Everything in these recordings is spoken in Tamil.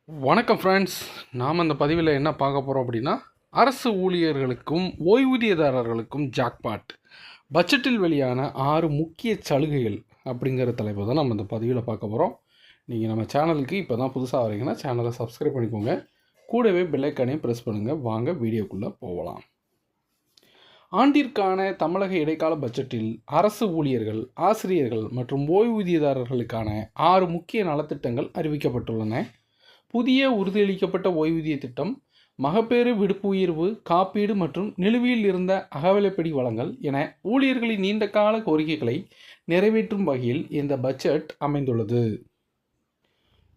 வணக்கம் ஃப்ரெண்ட்ஸ். நாம் அந்த பதிவில் என்ன பார்க்க போகிறோம் அப்படின்னா, அரசு ஊழியர்களுக்கும் ஓய்வூதியதாரர்களுக்கும் ஜாக்பாட் பட்ஜெட்டில் வெளியான 6 முக்கிய சலுகைகள் அப்படிங்கிற தலைப்பு தான் நம்ம இந்த பதிவில் பார்க்க போகிறோம். நீங்கள் நம்ம சேனலுக்கு இப்போ தான் புதுசாக வரீங்கன்னா சேனலை சப்ஸ்கிரைப் பண்ணிக்கோங்க, கூடவே பெல்லைக்கானையும் ப்ரெஸ் பண்ணுங்கள். வாங்க வீடியோக்குள்ளே போகலாம். ஆண்டிற்கான தமிழக இடைக்கால பட்ஜெட்டில் அரசு ஊழியர்கள், ஆசிரியர்கள் மற்றும் ஓய்வூதியதாரர்களுக்கான 6 முக்கிய நலத்திட்டங்கள் அறிவிக்கப்பட்டுள்ளன. புதிய உறுதியளிக்கப்பட்ட ஓய்வூதிய திட்டம், மகப்பேறு விடுப்பு உயர்வு, காப்பீடு மற்றும் நிலுவையில் இருந்த அகவிலைப்படி வழங்கல் என ஊழியர்களின் நீண்டகால கோரிக்கைகளை நிறைவேற்றும் வகையில் இந்த பட்ஜெட் அமைந்துள்ளது.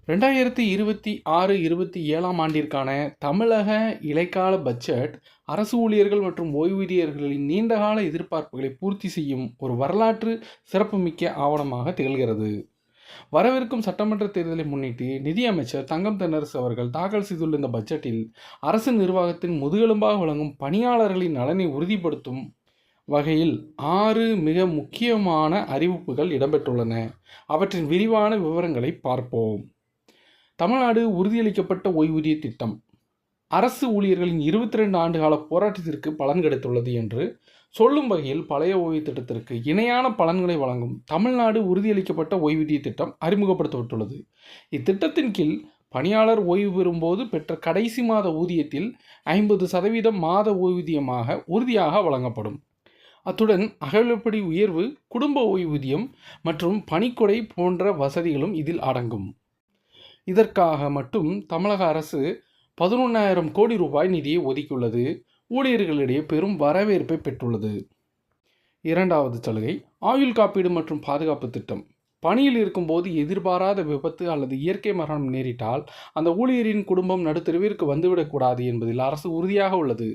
2026-27 ஆண்டிற்கான தமிழக இடைக்கால பட்ஜெட் அரசு ஊழியர்கள் மற்றும் ஓய்வூதியர்களின் நீண்டகால எதிர்பார்ப்புகளை பூர்த்தி செய்யும் ஒரு வரலாற்று சிறப்புமிக்க ஆவணமாக திகழ்கிறது. வரவிருக்கும் சட்டமன்ற தேர்தலை முன்னிட்டு நிதியமைச்சர் தங்கம் தென்னரசு அவர்கள் தாக்கல் செய்துள்ள இந்த பட்ஜெட்டில் அரசு நிர்வாகத்தின் முதுகெலும்பாக விளங்கும் பணியாளர்களின் நலனை உறுதிப்படுத்தும் வகையில் 6 மிக முக்கியமான அறிவிப்புகள் இடம்பெற்றுள்ளன. அவற்றின் விரிவான விவரங்களை பார்ப்போம். தமிழ்நாடு உறுதியளிக்கப்பட்ட ஓய்வூதிய திட்டம் அரசு ஊழியர்களின் 22 ஆண்டுகால போராட்டத்திற்கு பலன் கிடைத்துள்ளது என்று சொல்லும் வகையில் பழைய ஓய்வு திட்டத்திற்கு இணையான பலன்களை வழங்கும் தமிழ்நாடு உறுதியளிக்கப்பட்ட ஓய்வூதிய திட்டம் அறிமுகப்படுத்தப்பட்டுள்ளது. இத்திட்டத்தின் கீழ் பணியாளர் ஓய்வு பெறும்போது பெற்ற கடைசி மாத ஊதியத்தில் 50% மாத ஓய்வூதியமாக உறுதியாக வழங்கப்படும். அத்துடன் அகவிலைப்படி உயர்வு, குடும்ப ஓய்வூதியம் மற்றும் பணிக்கொடை போன்ற வசதிகளும் இதில் அடங்கும். இதற்காக மட்டும் தமிழக அரசு 11,000 கோடி ரூபாய் நிதியை ஒதுக்கியுள்ளது. ஊழியர்களிடையே பெரும் வரவேற்பை பெற்றுள்ளது. 2வது சலுகை ஆயுள் காப்பீடு மற்றும் பாதுகாப்பு திட்டம். பணியில் இருக்கும்போது எதிர்பாராத விபத்து அல்லது இயற்கை மரணம் நேரிட்டால் அந்த ஊழியரின் குடும்பம் நடுத்தெருவிற்கு வந்துவிடக்கூடாது என்பதில் அரசு உறுதியாக உள்ளது.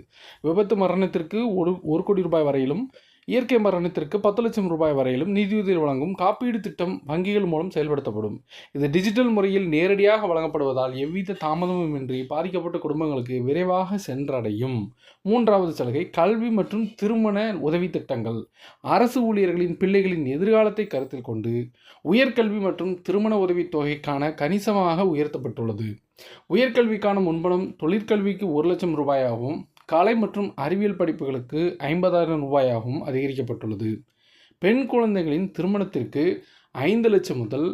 விபத்து மரணத்திற்கு 1 கோடி ரூபாய் வரையிலும், இயற்கை மரணத்திற்கு 10 லட்சம் ரூபாய் வரையிலும் நிதியுதவி வழங்கும் காப்பீடு திட்டம் வங்கிகள் மூலம் செயல்படுத்தப்படும். இது டிஜிட்டல் முறையில் நேரடியாக வழங்கப்படுவதால் எவ்வித தாமதமுமின்றி பாதிக்கப்பட்ட குடும்பங்களுக்கு விரைவாக சென்றடையும். 3வது சலுகை கல்வி மற்றும் திருமண உதவி திட்டங்கள். அரசு ஊழியர்களின் பிள்ளைகளின் எதிர்காலத்தை கருத்தில் கொண்டு உயர்கல்வி மற்றும் திருமண உதவித் தொகைக்கான கணிசமாக உயர்த்தப்பட்டுள்ளது. உயர்கல்விக்கான முன்பணம் தொழிற்கல்விக்கு 1 லட்சம் ரூபாயாகவும், கலை மற்றும் அறிவியல் படிப்புகளுக்கு 50,000 ரூபாயாகவும் அதிகரிக்கப்பட்டுள்ளது. பெண் குழந்தைகளின் திருமணத்திற்கு 5 லட்சம் முதல்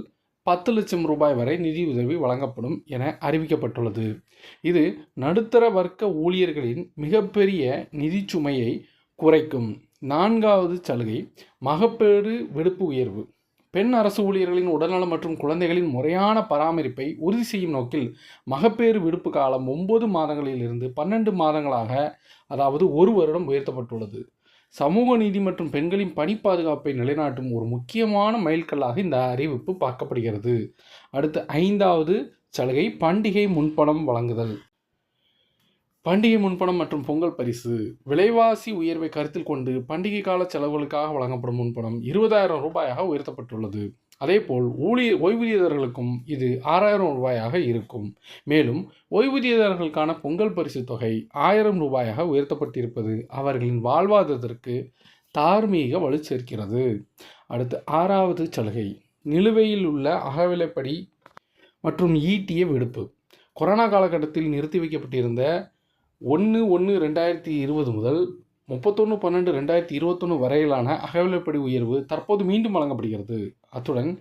10 லட்சம் ரூபாய் வரை நிதியுதவி வழங்கப்படும் என அறிவிக்கப்பட்டுள்ளது. இது நடுத்தர வர்க்க ஊழியர்களின் மிகப்பெரிய நிதிச்சுமையை குறைக்கும். 4வது சலுகை மகப்பேறு விடுப்பு உயர்வு. பெண் அரசு ஊழியர்களின் உடல்நலம் மற்றும் குழந்தைகளின் முறையான பராமரிப்பை உறுதி செய்யும் நோக்கில் மகப்பேறு விடுப்பு காலம் 9 மாதங்களிலிருந்து 12 மாதங்களாக, அதாவது 1 வருடம் உயர்த்தப்பட்டுள்ளது. சமூக நீதி மற்றும் பெண்களின் பணி பாதுகாப்பை நிலைநாட்டும் ஒரு முக்கியமான மைல்கல்லாக இந்த அறிவிப்பு பார்க்கப்படுகிறது. அடுத்து 5வது சலுகை பண்டிகை முன்பணம் வழங்குதல். பண்டிகை முன்பணம் மற்றும் பொங்கல் பரிசு. விலைவாசி உயர்வை கருத்தில் கொண்டு பண்டிகை கால செலவுகளுக்காக வழங்கப்படும் முன்பணம் 20,000 ரூபாயாக உயர்த்தப்பட்டுள்ளது. அதேபோல் ஓய்வூதியதாரர்களுக்கும் இது 6,000 ரூபாயாக இருக்கும். மேலும் ஓய்வூதியதாரர்களுக்கான பொங்கல் பரிசு தொகை 1,000 ரூபாயாக உயர்த்தப்பட்டிருப்பது அவர்களின் வாழ்வாதாரத்திற்கு தார்மீக வலு சேர்க்கிறது. அடுத்து 6வது சலுகை நிலுவையில் உள்ள அகவிலைப்படி மற்றும் ஈட்டிய விடுப்பு. கொரோனா காலகட்டத்தில் நிறுத்தி வைக்கப்பட்டிருந்த 1/1/2020 முதல் 31/12/2021 வரையிலான அகவிலைப்படி உயர்வு தற்போது மீண்டும் வழங்கப்படுகிறது. அத்துடன்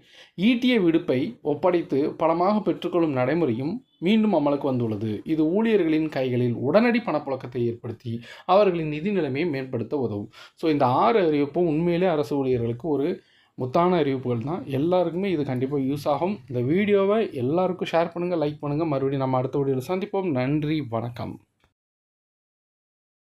ஈட்டிய விடுப்பை ஒப்படைத்து பணமாக பெற்றுக்கொள்ளும் நடைமுறையும் மீண்டும் அமலுக்கு வந்துள்ளது. இது ஊழியர்களின் கைகளில் உடனடி பணப்புழக்கத்தை ஏற்படுத்தி அவர்களின் நிதி நிலைமையை மேம்படுத்த உதவும். ஸோ இந்த 6 அறிவிப்பும் உண்மையிலே அரசு ஊழியர்களுக்கு ஒரு முத்தான அறிவிப்புகள் தான். எல்லாருக்குமே இது கண்டிப்பாக யூஸ் ஆகும். இந்த வீடியோவை எல்லாருக்கும் ஷேர் பண்ணுங்கள், லைக் பண்ணுங்கள். மறுபடியும் நம்ம அடுத்த வீடியோவில் சந்திப்போம். நன்றி, வணக்கம்.